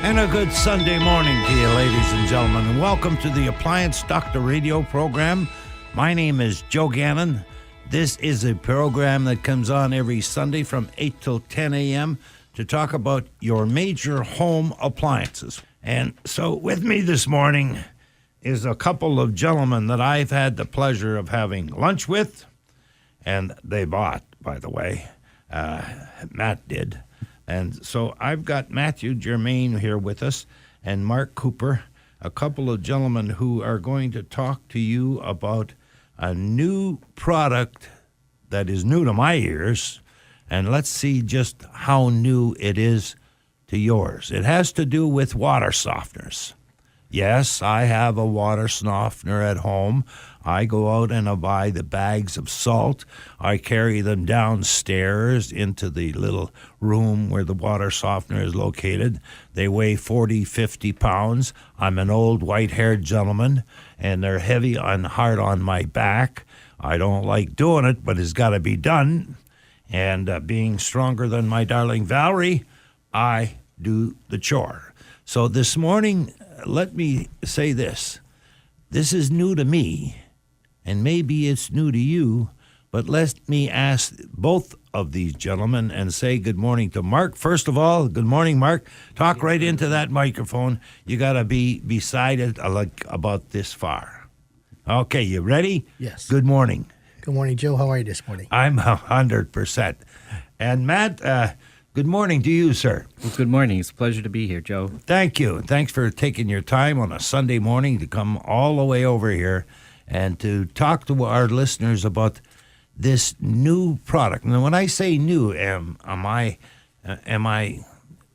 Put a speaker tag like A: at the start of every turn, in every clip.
A: And a good Sunday morning to you, ladies and gentlemen, and welcome to the Appliance Doctor Radio program. My name is Joe Gannon. This is a program that comes on every Sunday from 8 till 10 a.m. to talk about your major home appliances. And so with me this morning is a couple of gentlemen that I've had the pleasure of having lunch with, and they bought, by the way. Matt did. And so I've got Matthew Germain here with us and Mark Cooper, a couple of gentlemen who are going to talk to you about a new product that is new to my ears, and let's see just how new it is to yours. It has to do with water softeners. Yes, I have a water softener at home. I go out and I buy the bags of salt. I carry them downstairs into the little room where the water softener is located. They weigh 40, 50 pounds. I'm an old white-haired gentleman, and they're heavy and hard on my back. I don't like doing it, but it's got to be done. And being stronger than my darling Valerie, I do the chore. So this morning, let me say this. This is new to me, and maybe it's new to you, but let me ask both of these gentlemen and say good morning to Mark. First of all, good morning, Mark. Talk right into that microphone. You got to be beside it like about this far. Okay, you ready?
B: Yes.
A: Good morning.
B: Good morning, Joe. How are you this morning?
A: I'm 100%. And Matt, good morning to you, sir.
C: Well, good morning. It's a pleasure to be here, Joe.
A: Thank you. Thanks for taking your time on a Sunday morning to come all the way over here and to talk to our listeners about this new product. Now, when I say new, am I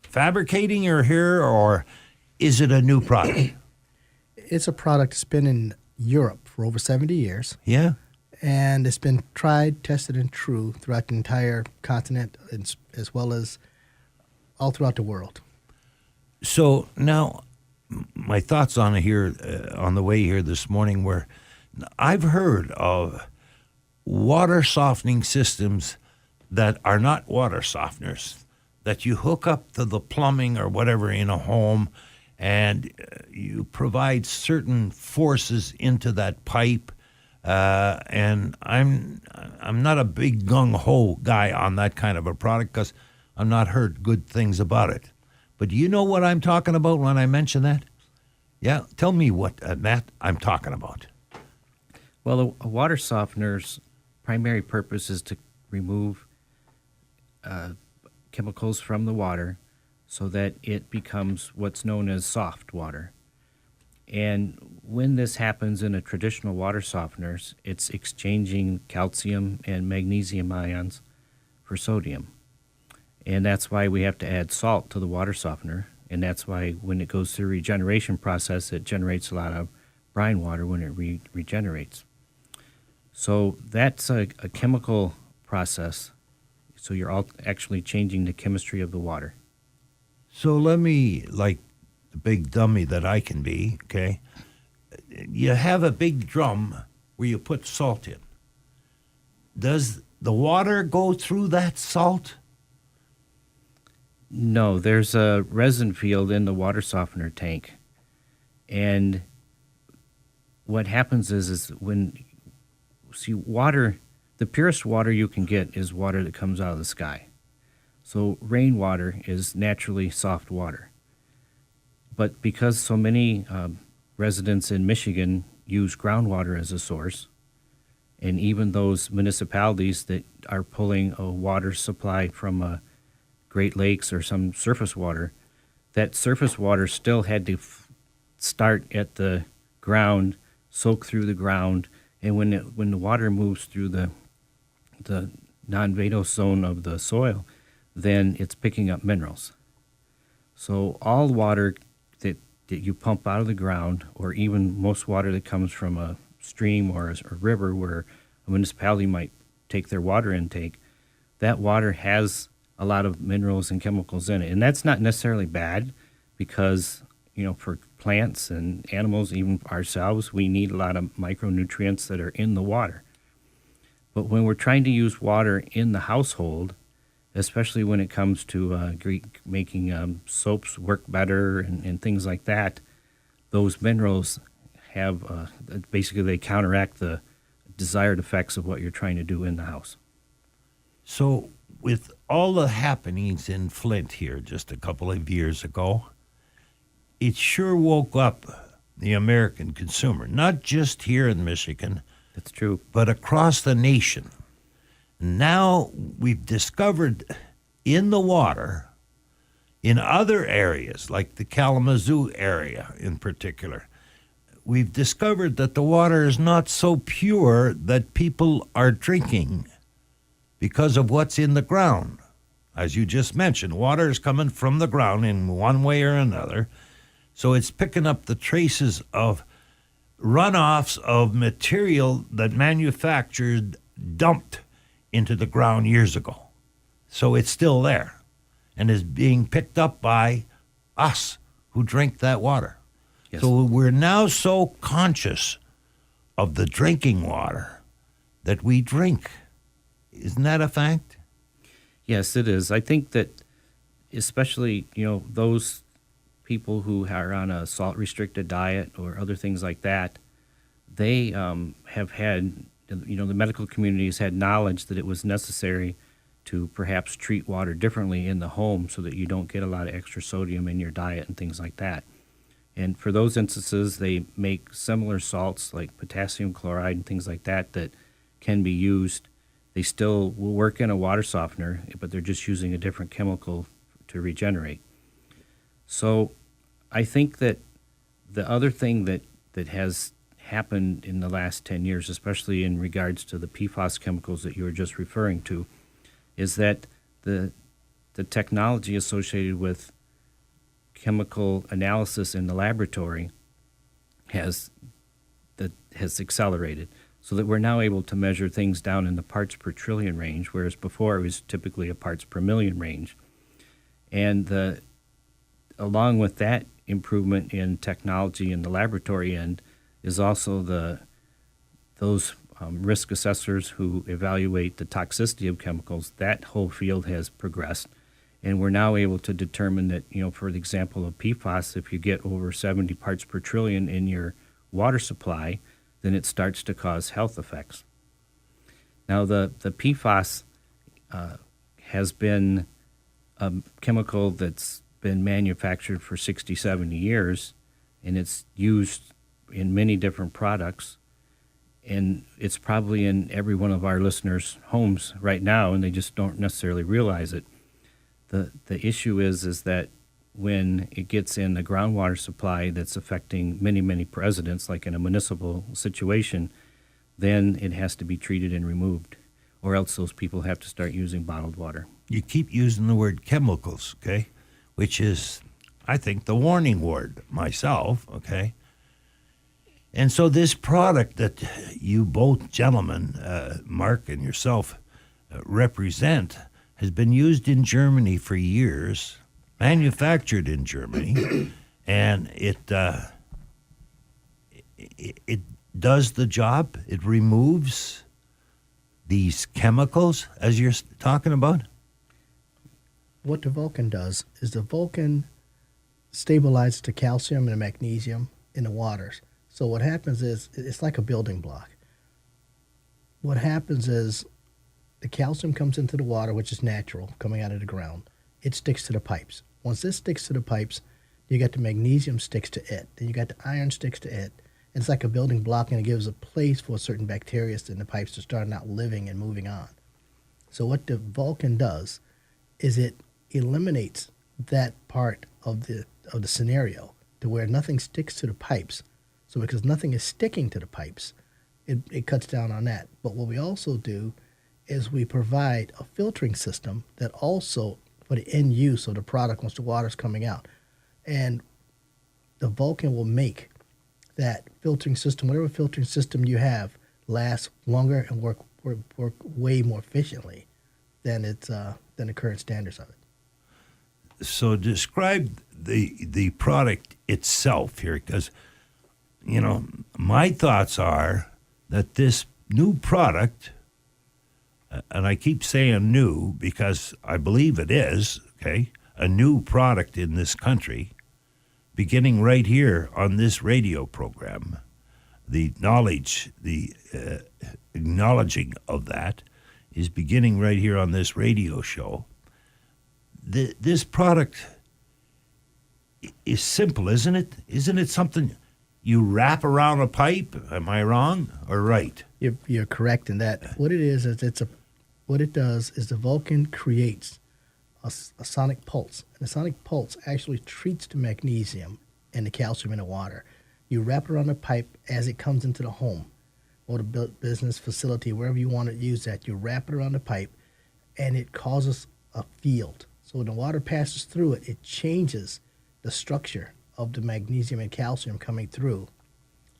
A: fabricating here, or is it a new product?
B: It's a product that's been in Europe for over 70 years.
A: Yeah?
B: And it's been tried, tested, and true throughout the entire continent as well as all throughout the world.
A: So now my thoughts on it here, on the way here this morning were, I've heard of water softening systems that are not water softeners, that you hook up to the plumbing or whatever in a home, and you provide certain forces into that pipe. And I'm not a big gung-ho guy on that kind of a product because I've not heard good things about it. But do you know what I'm talking about when I mention that? Yeah, tell me what, Matt, I'm talking about.
C: Well, a water softener's primary purpose is to remove chemicals from the water so that it becomes what's known as soft water. And when this happens in a traditional water softeners, it's exchanging calcium and magnesium ions for sodium. And that's why we have to add salt to the water softener. And that's why when it goes through regeneration process, it generates a lot of brine water when it regenerates. So that's a chemical process. So you're actually changing the chemistry of the water.
A: So let me, like the big dummy that I can be, okay? You have a big drum where you put salt in. Does the water go through that salt?
C: No, there's a resin field in the water softener tank. And what happens is when, see, water, the purest water you can get is water that comes out of the sky. So rainwater is naturally soft water. But because so many residents in Michigan use groundwater as a source, and even those municipalities that are pulling a water supply from Great Lakes or some surface water, that surface water still had to start at the ground, soak through the ground, and when the water moves through the non-vadose zone of the soil, then it's picking up minerals. So all water that you pump out of the ground, or even most water that comes from a stream or a river where a municipality might take their water intake, that water has a lot of minerals and chemicals in it. And that's not necessarily bad because, for plants and animals, even ourselves, we need a lot of micronutrients that are in the water. But when we're trying to use water in the household, especially when it comes to making soaps work better and things like that. Those minerals have basically they counteract the desired effects of what you're trying to do in the house.
A: So, with all the happenings in Flint here just a couple of years ago, it sure woke up the American consumer, not just here in Michigan,
C: That's true.
A: but across the nation. Now we've discovered in the water, in other areas, like the Kalamazoo area in particular, we've discovered that the water is not so pure that people are drinking because of what's in the ground. As you just mentioned, water is coming from the ground in one way or another, so it's picking up the traces of runoffs of material that manufacturers dumped into the ground years ago. So it's still there and is being picked up by us who drink that water.
C: Yes.
A: So we're now so conscious of the drinking water that we drink. Isn't that a fact?
C: Yes, it is. I think that especially, those people who are on a salt-restricted diet or other things like that, they have had, the medical community has had knowledge that it was necessary to perhaps treat water differently in the home so that you don't get a lot of extra sodium in your diet and things like that. And for those instances, they make similar salts like potassium chloride and things like that that can be used. They still will work in a water softener, but they're just using a different chemical to regenerate. So I think that the other thing that has happened in the last 10 years, especially in regards to the PFAS chemicals that you were just referring to, is that the technology associated with chemical analysis in the laboratory has accelerated, so that we're now able to measure things down in the parts per trillion range, whereas before it was typically a parts per million range. And along with that improvement in technology in the laboratory end is also those risk assessors who evaluate the toxicity of chemicals. That whole field has progressed. And we're now able to determine that, for the example of PFAS, if you get over 70 parts per trillion in your water supply, then it starts to cause health effects. Now, the PFAS has been a chemical that's been manufactured for 60, 70 years, and it's used in many different products. And it's probably in every one of our listeners' homes right now, and they just don't necessarily realize it. The issue is that when it gets in the groundwater supply that's affecting many, many residents, like in a municipal situation, then it has to be treated and removed, or else those people have to start using bottled water.
A: You keep using the word chemicals, okay, which is, I think, the warning word myself, okay? And so this product that you both gentlemen, Mark and yourself, represent has been used in Germany for years, manufactured in Germany, and it does the job. It removes these chemicals, as you're talking about.
B: What the Vulcan does is the Vulcan stabilizes the calcium and the magnesium in the waters. So what happens is it's like a building block. What happens is the calcium comes into the water, which is natural, coming out of the ground. It sticks to the pipes. Once this sticks to the pipes, you got the magnesium sticks to it. Then you got the iron sticks to it. And it's like a building block, and it gives a place for certain bacteria in the pipes to start out living and moving on. So what the Vulcan does is it eliminates that part of the scenario to where nothing sticks to the pipes. So because nothing is sticking to the pipes, it cuts down on that. But what we also do is we provide a filtering system that also for the end use of the product once the water's coming out. And the Vulcan will make that filtering system, whatever filtering system you have, last longer and work way more efficiently than the current standards of it.
A: So describe the product itself here, because, my thoughts are that this new product and I keep saying new because I believe it is, okay, a new product in this country, beginning right here on this radio program. The knowledge, the acknowledging of that is beginning right here on this radio show. This product is simple, isn't it? Isn't it something you wrap around a pipe? Am I wrong or right?
B: You're correct in that. What it is what it does is the Vulcan creates a sonic pulse. And the sonic pulse actually treats the magnesium and the calcium in the water. You wrap it around the pipe as it comes into the home or the business facility, wherever you want to use that. You wrap it around the pipe, and it causes a field. So when the water passes through it, it changes the structure of the magnesium and calcium coming through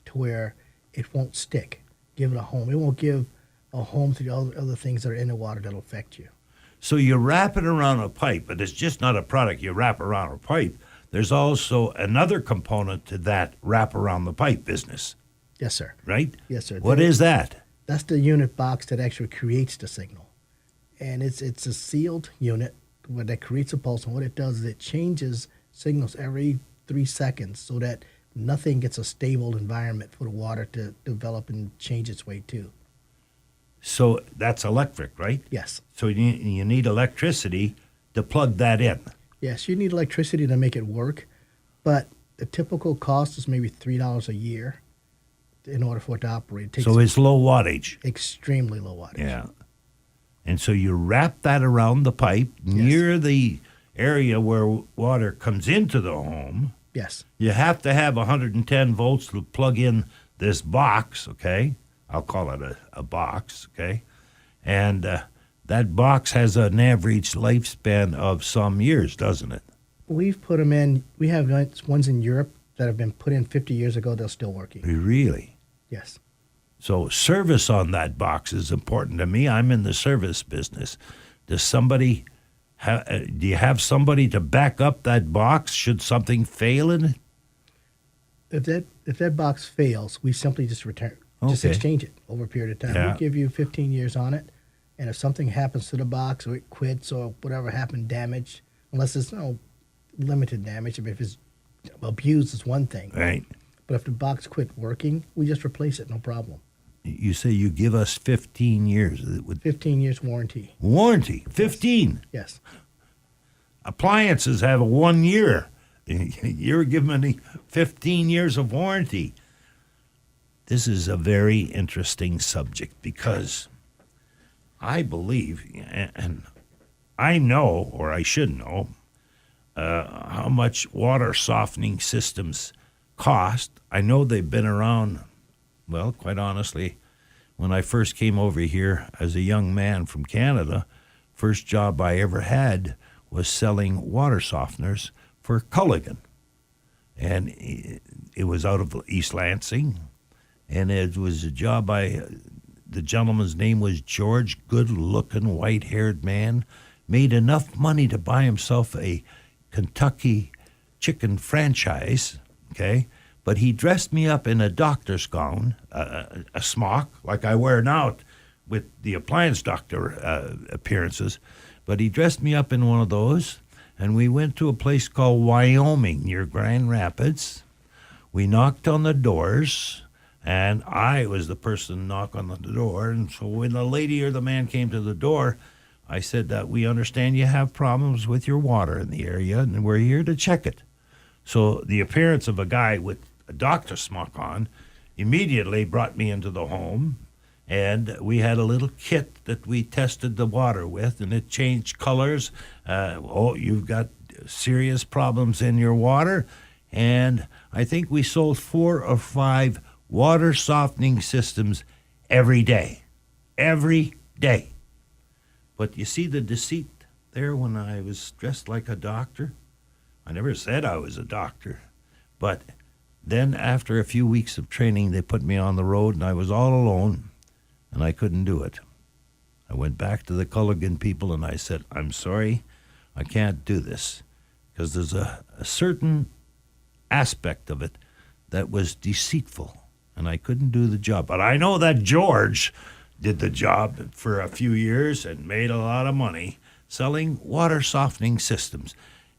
B: to where it won't stick. Give it a home. It won't give a home to the other things that are in the water that'll affect you.
A: So you wrap it around a pipe, but it's just not a product you wrap around a pipe. There's also another component to that wrap around the pipe business.
B: Yes, sir.
A: Right?
B: Yes, sir.
A: What is that?
B: That's the unit box that actually creates the signal. And it's a sealed unit that creates a pulse. And what it does is it changes signals every 3 seconds so that nothing gets a stable environment for the water to develop and change its way to.
A: So that's electric, right?
B: Yes.
A: So you need electricity to plug that in.
B: Yes, you need electricity to make it work, but the typical cost is maybe $3 a year in order for it to operate. It takes
A: So it's low wattage.
B: extremely low wattage.
A: Yeah. And so you wrap that around the pipe near the area where water comes into the home.
B: Yes.
A: You have to have 110 volts to plug in this box, okay? I'll call it a box, okay? And that box has an average lifespan of some years, doesn't it?
B: We've put them in. We have ones in Europe that have been put in 50 years ago. They're still working.
A: Really?
B: Yes.
A: So service on that box is important to me. I'm in the service business. Does somebody do you have somebody to back up that box should something fail in it?
B: If that box fails, we simply just exchange it over a period of time.
A: Yeah.
B: We give you 15 years on it, and if something happens to the box or it quits or whatever happened, damage, unless it's limited damage. I mean, if it's abused, it's one thing.
A: Right.
B: But if the box quit working, we just replace it, no problem.
A: You say you give us 15 years. With
B: 15 years warranty.
A: warranty, 15.
B: Yes.
A: Appliances have a 1 year. You're giving me 15 years of warranty. This is a very interesting subject because I believe, and I know, or I should know, how much water softening systems cost. I know they've been around, well, quite honestly, when I first came over here as a young man from Canada, first job I ever had was selling water softeners for Culligan. And it was out of East Lansing. And it was a job the gentleman's name was George, good-looking, white-haired man, made enough money to buy himself a Kentucky chicken franchise, okay? But he dressed me up in a doctor's gown, a smock, like I wear now with the appliance doctor appearances. But he dressed me up in one of those, and we went to a place called Wyoming near Grand Rapids. We knocked on the doors, and I was the person knocking on the door. And so when the lady or the man came to the door, I said that we understand you have problems with your water in the area, and we're here to check it. So the appearance of a guy with a doctor smock on immediately brought me into the home, and we had a little kit that we tested the water with, and it changed colors. You've got serious problems in your water. And I think we sold 4 or 5 water softening systems every day. Every day. But you see the deceit there when I was dressed like a doctor? I never said I was a doctor. But then after a few weeks of training, they put me on the road, and I was all alone, and I couldn't do it. I went back to the Culligan people, and I said, I'm sorry, I can't do this, because there's a certain aspect of it that was deceitful, and I couldn't do the job. But I know that George did the job for a few years and made a lot of money selling water softening systems.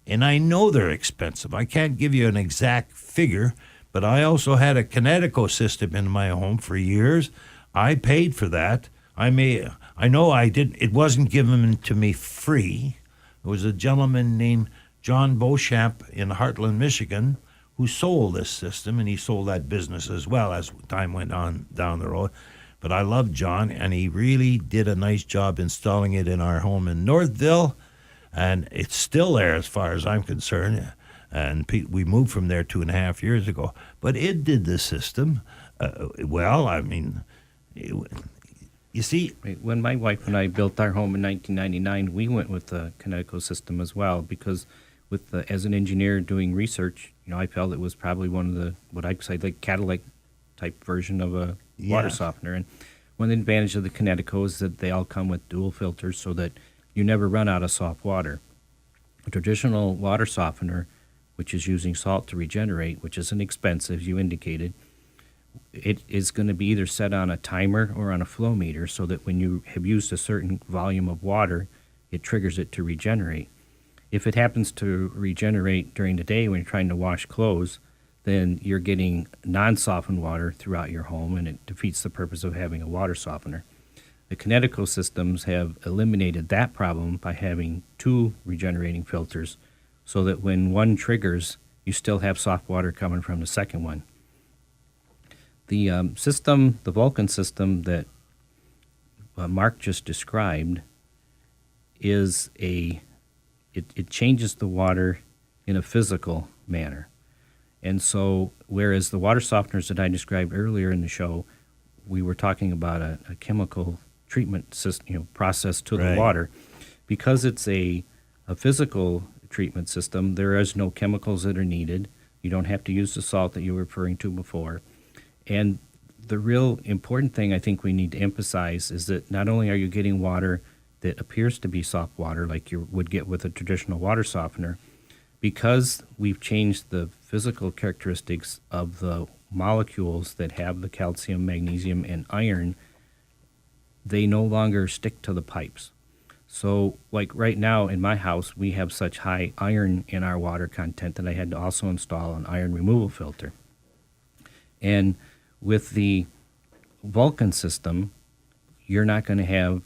A: And I know they're expensive. I can't give you an exact figure, but I also had a Kinetico system in my home for years. I paid for that. I know I didn't. It wasn't given to me free. There was a gentleman named John Beauchamp in Heartland, Michigan, who sold this system, and he sold that business as well as time went on down the road. But I love John, and he really did a nice job installing it in our home in Northville, and it's still there as far as I'm concerned. And we moved from there 2.5 years ago. But it did the system well. I mean, you see,
C: When my wife and I built our home in 1999, we went with the Kinetico system as well because as an engineer doing research, I felt it was probably one of the, what I'd say, like Cadillac type version of a water softener. And one advantage of the Kinetico is that they all come with dual filters so that you never run out of soft water. A traditional water softener, which is using salt to regenerate, which is inexpensive, as you indicated, it is going to be either set on a timer or on a flow meter so that when you have used a certain volume of water, it triggers it to regenerate. If it happens to regenerate during the day when you're trying to wash clothes, then you're getting non-softened water throughout your home, and it defeats the purpose of having a water softener. The Kinetico systems have eliminated that problem by having 2 regenerating filters so that when one triggers, you still have soft water coming from the second one. The system, the Vulcan system that Mark just described, it changes the water in a physical manner. And so, whereas the water softeners that I described earlier in the show, we were talking about a chemical treatment system, process to the water. Because it's a physical treatment system, there is no chemicals that are needed. You don't have to use the salt that you were referring to before. And the real important thing I think we need to emphasize is that not only are you getting water that appears to be soft water like you would get with a traditional water softener, because we've changed the physical characteristics of the molecules that have the calcium, magnesium, and iron, they no longer stick to the pipes. So, like right now in my house, we have such high iron in our water content that I had to also install an iron removal filter. And with the Vulcan system, you're not going to have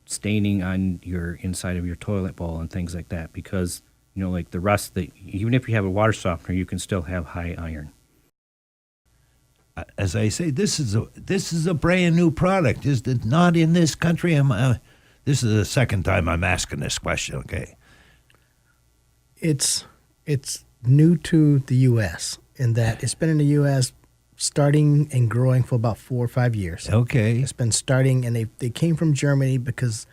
C: staining on your inside of your toilet bowl and things like that because, like the rust that even if you have a water softener, you can still have high iron.
A: As I say, this is a brand new product. Is it not in this country? This is the second time I'm asking this question. Okay,
B: It's new to the U.S. in that it's been in the U.S. starting and growing for about 4 or 5 years.
A: Okay.
B: It's been starting, and they came from Germany because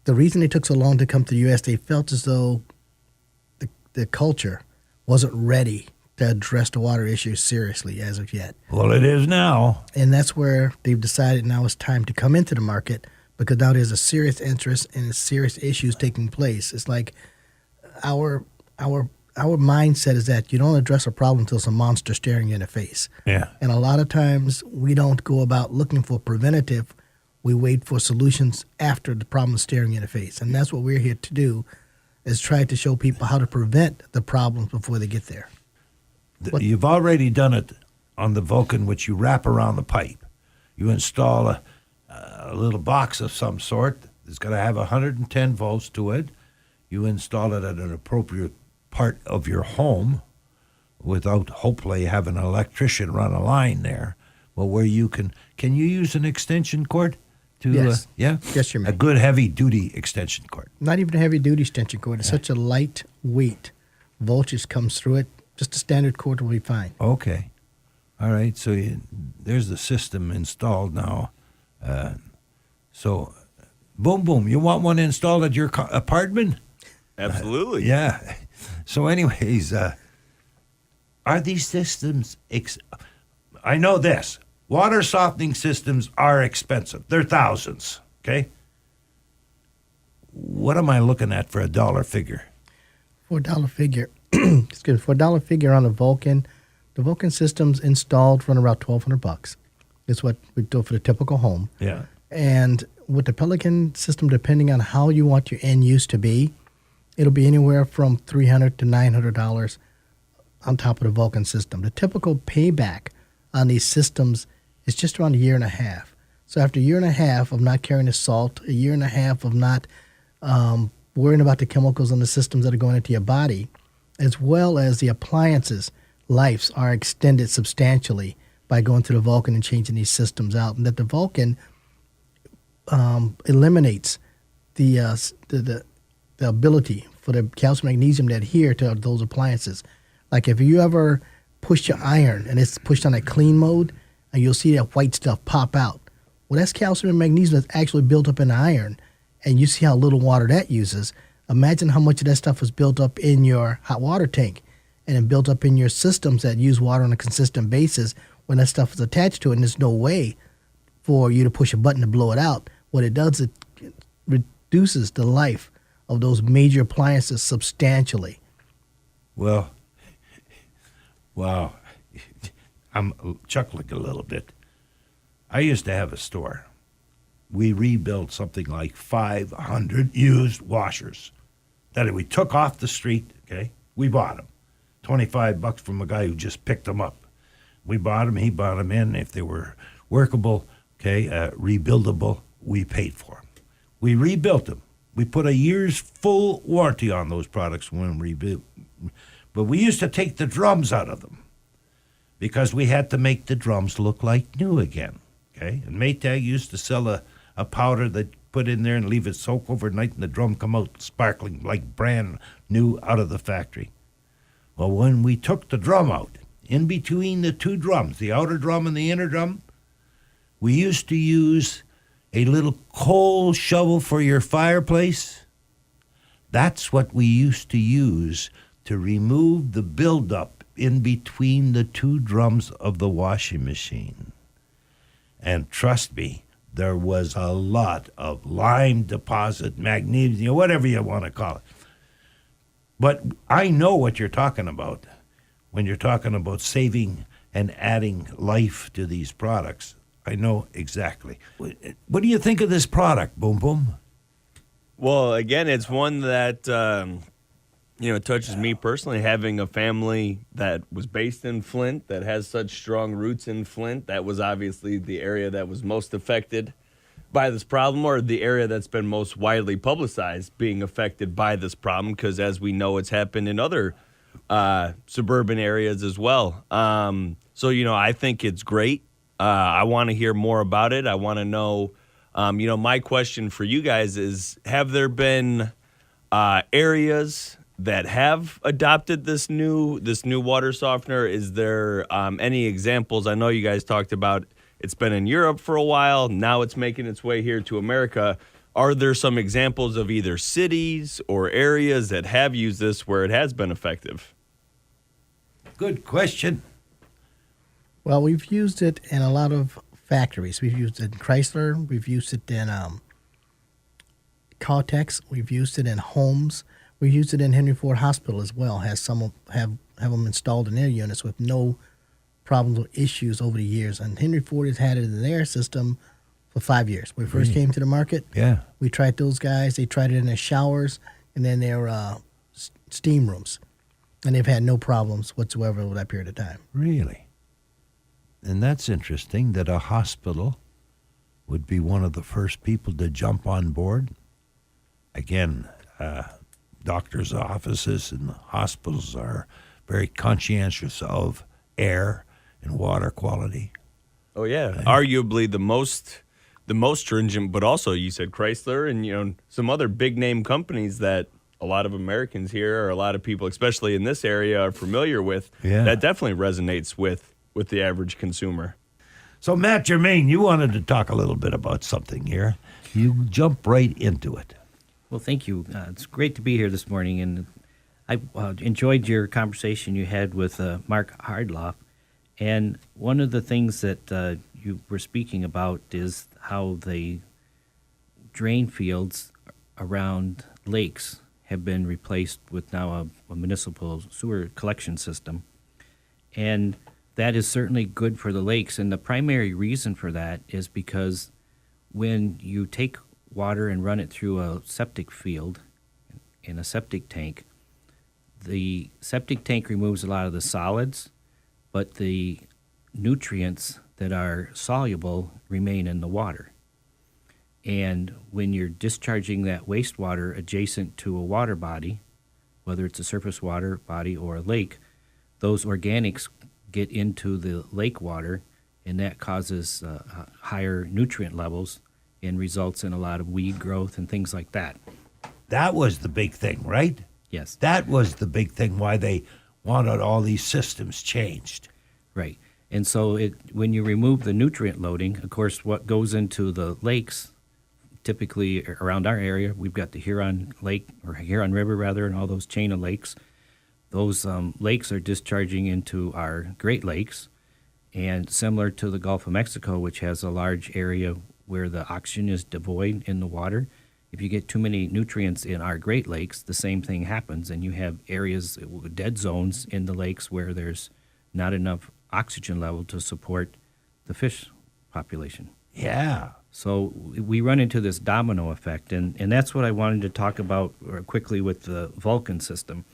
B: the reason they took so long to come to the U.S., they felt as though the culture wasn't ready to address the water issue seriously as of yet.
A: Well, it is now.
B: And that's where they've decided now it's time to come into the market because now there's a serious interest and serious issues taking place. It's like our mindset is that you don't address a problem until it's a monster staring you in the face.
A: Yeah.
B: And a lot of times we don't go about looking for preventative. We wait for solutions after the problem is staring you in the face. And that's what we're here to do, is try to show people how to prevent the problems before they get there.
A: You've already done it on the Vulcan, which you wrap around the pipe. You install a little box of some sort. It's going to have 110 volts to it. You install it at an appropriate part of your home without hopefully having an electrician run a line there. Well, where you can you use an extension cord?
B: Yes.
A: Yeah?
B: Yes, you may.
A: A good heavy-duty extension cord.
B: Not even a heavy-duty extension cord. It's such a lightweight voltage comes through it. Just a standard cord will be fine.
A: Okay. All right. So there's the system installed now. So, boom, boom. You want one installed at your apartment?
D: Absolutely.
A: Yeah. So anyways, are these systems, I know this, water softening systems are expensive. They're thousands, okay? What am I looking at for a dollar figure?
B: For a dollar figure, excuse me, for a dollar figure on the Vulcan systems installed run around $1,200. It's what we do for the typical home.
A: Yeah.
B: And with the Pelican system, depending on how you want your end use to be, it'll be anywhere from $300 to $900 on top of the Vulcan system. The typical payback on these systems is just around a year and a half. So after a year and a half of not carrying the salt, a year and a half of not worrying about the chemicals and the systems that are going into your body, as well as the appliances' lives are extended substantially by going to the Vulcan and changing these systems out. And that the Vulcan eliminates the ability for the calcium magnesium to adhere to those appliances. Like if you ever push your iron and it's pushed on a clean mode, and you'll see that white stuff pop out. Well, that's calcium and magnesium that's actually built up in the iron, and you see how little water that uses. Imagine how much of that stuff was built up in your hot water tank and then built up in your systems that use water on a consistent basis when that stuff is attached to it, and there's no way for you to push a button to blow it out. What it does, it reduces the life of those major appliances substantially.
A: Well, wow. I'm chuckling a little bit. I used to have a store. We rebuilt something like 500 used washers that we took off the street, okay? We bought them. $25 from a guy who just picked them up. We bought them, he bought them in. If they were workable, okay, rebuildable, we paid for them. We rebuilt them. We put a year's full warranty on those products when we rebuilt. But we used to take the drums out of them because we had to make the drums look like new again, okay? And Maytag used to sell a powder that put in there and leave it soak overnight, and the drum come out sparkling like brand new out of the factory. Well, when we took the drum out, in between the two drums, the outer drum and the inner drum, we used to use a little coal shovel for your fireplace. That's what we used to use to remove the buildup in between the two drums of the washing machine. And trust me, there was a lot of lime deposit, magnesium, whatever you want to call it. But I know what you're talking about when you're talking about saving and adding life to these products. I know exactly. What do you think of this product, Boom Boom?
D: Well, again, it's one that touches me personally. Having a family that was based in Flint, that has such strong roots in Flint, that was obviously the area that was most affected by this problem, or the area that's been most widely publicized being affected by this problem, because as we know, it's happened in other suburban areas as well. So I think it's great. I want to hear more about it. I want to know, my question for you guys is, have there been areas that have adopted this new water softener? Is there any examples? I know you guys talked about it's been in Europe for a while. Now it's making its way here to America. Are there some examples of either cities or areas that have used this where it has been effective?
A: Good question.
B: Well, we've used it in a lot of factories. We've used it in Chrysler. We've used it in Caltex. We've used it in homes. We've used it in Henry Ford Hospital as well. Has some have them installed in their units with no problems or issues over the years. And Henry Ford has had it in their system for 5 years. When we first came to the market, we tried those guys. They tried it in their showers and then their steam rooms. And they've had no problems whatsoever over that period of time.
A: Really? And that's interesting that a hospital would be one of the first people to jump on board. Again, doctors' offices and hospitals are very conscientious of air and water quality.
D: Oh yeah, arguably the most stringent, but also you said Chrysler and some other big name companies that a lot of Americans here, or a lot of people, especially in this area, are familiar with.
A: Yeah.
D: That definitely resonates with the average consumer.
A: So Matt Germain, you wanted to talk a little bit about something here. You jump right into it.
C: Well, thank you. It's great to be here this morning, and I enjoyed your conversation you had with Mark Hardloff. And one of the things that you were speaking about is how the drain fields around lakes have been replaced with now a municipal sewer collection system. And that is certainly good for the lakes. And the primary reason for that is because when you take water and run it through a septic field in a septic tank, the septic tank removes a lot of the solids, but the nutrients that are soluble remain in the water. And when you're discharging that wastewater adjacent to a water body, whether it's a surface water body or a lake, those organics get into the lake water, and that causes higher nutrient levels and results in a lot of weed growth and things like that.
A: That was the big thing, right?
C: Yes.
A: That was the big thing why they wanted all these systems changed.
C: Right. And so when you remove the nutrient loading, of course, what goes into the lakes, typically around our area, we've got the Huron Lake, or Huron River rather, and all those chain of lakes. Those lakes are discharging into our Great Lakes, and similar to the Gulf of Mexico, which has a large area where the oxygen is devoid in the water, if you get too many nutrients in our Great Lakes, the same thing happens, and you have areas, dead zones in the lakes where there's not enough oxygen level to support the fish population.
A: Yeah.
C: So we run into this domino effect, and that's what I wanted to talk about quickly with the Vulcan system.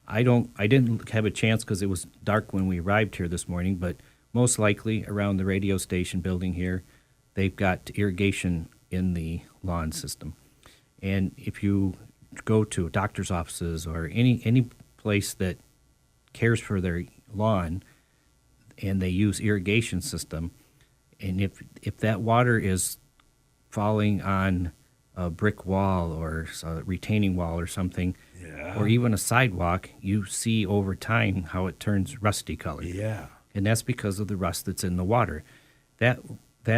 C: I didn't have a chance because it was dark when we arrived here this morning, but most likely around the radio station building here, they've got irrigation in the lawn system. And if you go to doctor's offices or any place that cares for their lawn and they use irrigation system, and if that water is falling on a brick wall or a retaining wall or something, or even a sidewalk, you see over time how it turns rusty colored.
A: Yeah.
C: And that's because of the rust that's in the water. That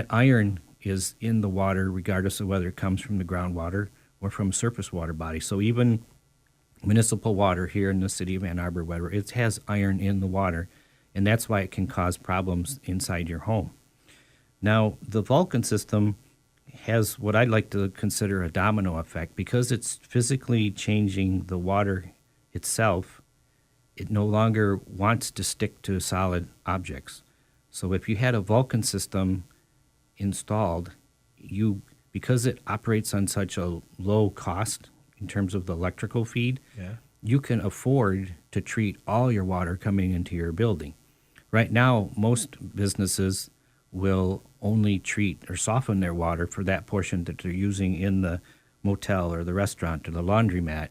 C: iron is in the water regardless of whether it comes from the groundwater or from surface water body. So even municipal water here in the city of Ann Arbor, whatever, it has iron in the water, and that's why it can cause problems inside your home. Now, the Vulcan system has what I'd like to consider a domino effect. Because it's physically changing the water itself, it no longer wants to stick to solid objects. So if you had a Vulcan system installed, because it operates on such a low cost in terms of the electrical feed, you can afford to treat all your water coming into your building. Right now, most businesses will only treat or soften their water for that portion that they're using in the motel or the restaurant or the laundromat.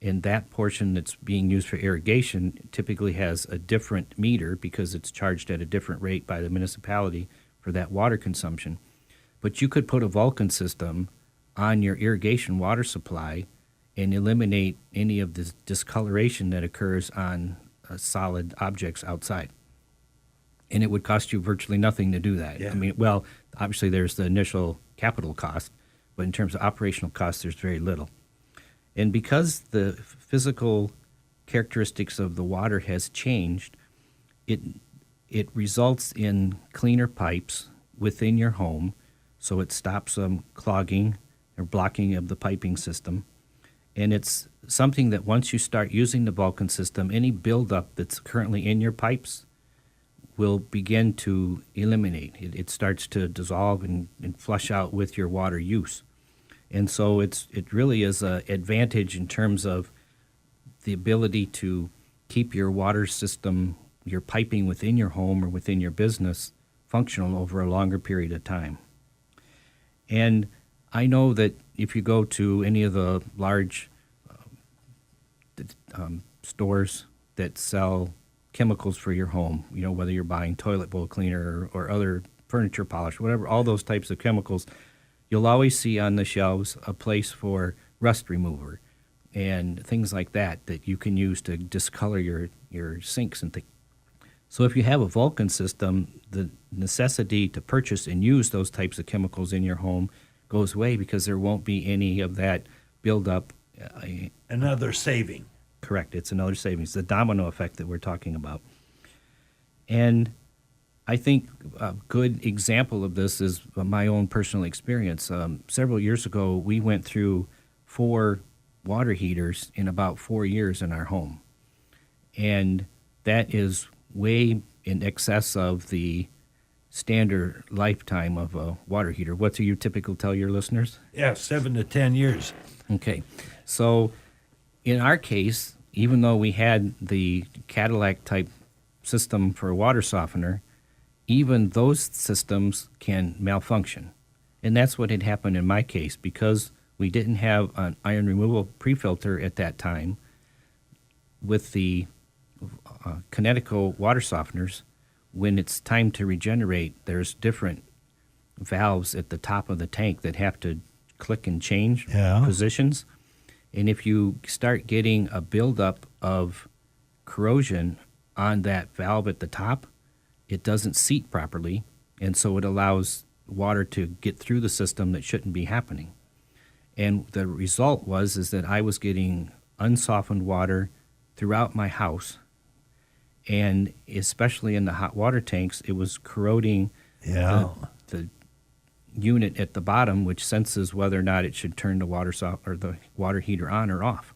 C: And that portion that's being used for irrigation typically has a different meter because it's charged at a different rate by the municipality for that water consumption. But you could put a Vulcan system on your irrigation water supply and eliminate any of the discoloration that occurs on solid objects outside. And it would cost you virtually nothing to do that.
A: Yeah.
C: I mean, well, obviously there's the initial capital cost, but in terms of operational costs, there's very little. And because the physical characteristics of the water has changed, it results in cleaner pipes within your home, so it stops clogging or blocking of the piping system. And it's something that once you start using the Vulcan system, any buildup that's currently in your pipes will begin to eliminate. It starts to dissolve and flush out with your water use. And so it really is an advantage in terms of the ability to keep your water system, your piping within your home or within your business functional over a longer period of time. And I know that if you go to any of the large stores that sell chemicals for your home, whether you're buying toilet bowl cleaner or other furniture polish, whatever, all those types of chemicals, you'll always see on the shelves a place for rust remover and things like that you can use to discolor your sinks and things. So if you have a Vulcan system, the necessity to purchase and use those types of chemicals in your home goes away because there won't be any of that buildup.
A: Another saving.
C: Correct. It's another savings, the domino effect that we're talking about. And I think a good example of this is my own personal experience. Several years ago, we went through 4 water heaters in about 4 years in our home. And that is way in excess of the standard lifetime of a water heater. What do you typically tell your listeners?
A: Yeah, 7 to 10 years.
C: Okay. So in our case, even though we had the Cadillac type system for a water softener, even those systems can malfunction. And that's what had happened in my case. Because we didn't have an iron removal pre-filter at that time, with the Kinetico water softeners, when it's time to regenerate, there's different valves at the top of the tank that have to click and change positions. And if you start getting a buildup of corrosion on that valve at the top, it doesn't seat properly, and so it allows water to get through the system that shouldn't be happening. And the result is that I was getting unsoftened water throughout my house, and especially in the hot water tanks, it was corroding the unit at the bottom, which senses whether or not it should turn the water heater on or off.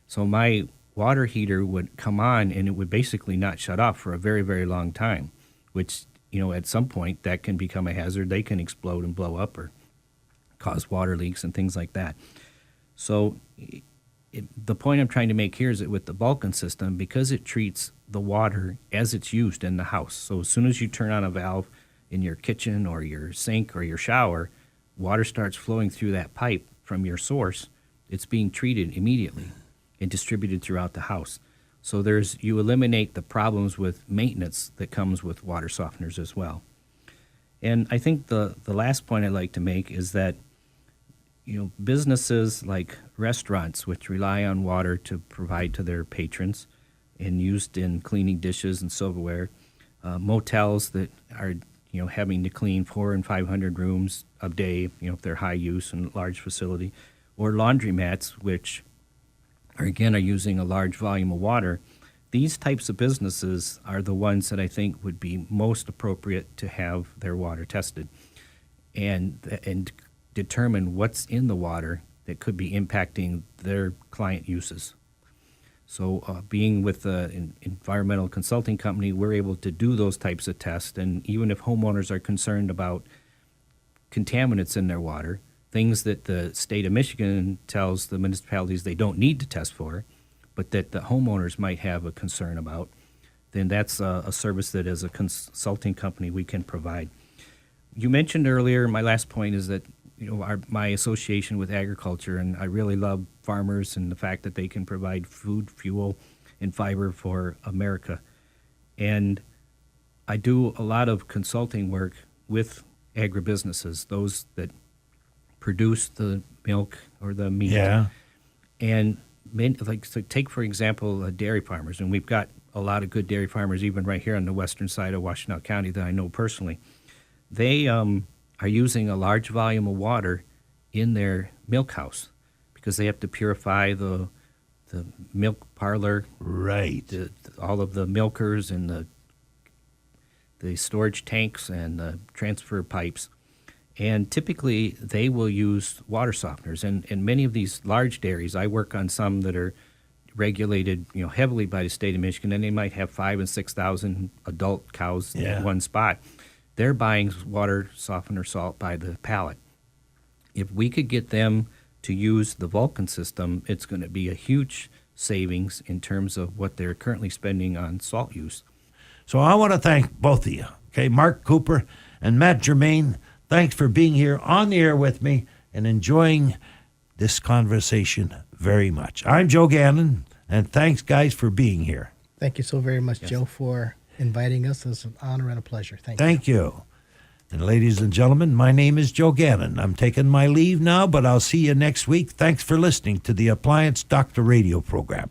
C: So my water heater would come on, and it would basically not shut off for a very, very long time, which, at some point that can become a hazard. They can explode and blow up or cause water leaks and things like that. So the point I'm trying to make here is that with the Vulcan system, because it treats the water as it's used in the house, so as soon as you turn on a valve in your kitchen or your sink or your shower, water starts flowing through that pipe from your source. It's being treated immediately and distributed throughout the house. So you eliminate the problems with maintenance that comes with water softeners as well. And I think the last point I'd like to make is that businesses like restaurants, which rely on water to provide to their patrons and used in cleaning dishes and silverware, motels that are having to clean 400 and 500 rooms a day, if they're high use and large facility, or laundromats, which are using a large volume of water. These types of businesses are the ones that I think would be most appropriate to have their water tested and determine what's in the water that could be impacting their client uses. So being with an environmental consulting company, we're able to do those types of tests. And even if homeowners are concerned about contaminants in their water, things that the state of Michigan tells the municipalities they don't need to test for, but that the homeowners might have a concern about, then that's a service that as a consulting company we can provide. You mentioned earlier, my last point is that my association with agriculture, and I really love farmers and the fact that they can provide food, fuel, and fiber for America. And I do a lot of consulting work with agribusinesses, those that produce the milk or the meat.
A: Yeah.
C: And take, for example, dairy farmers. And we've got a lot of good dairy farmers even right here on the western side of Washtenaw County that I know personally. They are using a large volume of water in their milk house because they have to purify the milk parlor,
A: right?
C: All of the milkers and the storage tanks and the transfer pipes, and typically they will use water softeners. And many of these large dairies, I work on some that are regulated, heavily by the state of Michigan, and they might have 5,000 and 6,000 adult cows in one spot. They're buying water softener salt by the pallet. If we could get them to use the Vulcan system, it's going to be a huge savings in terms of what they're currently spending on salt use.
A: So I want to thank both of you, okay, Mark Cooper and Matt Germain. Thanks for being here on the air with me and enjoying this conversation very much. I'm Joe Gannon, and thanks, guys, for being here.
B: Thank you so very much, Joe, for inviting us. It's an honor and a pleasure.
A: Thank you. And ladies and gentlemen, my name is Joe Gannon. I'm taking my leave now, but I'll see you next week. Thanks for listening to the Appliance Doctor Radio program.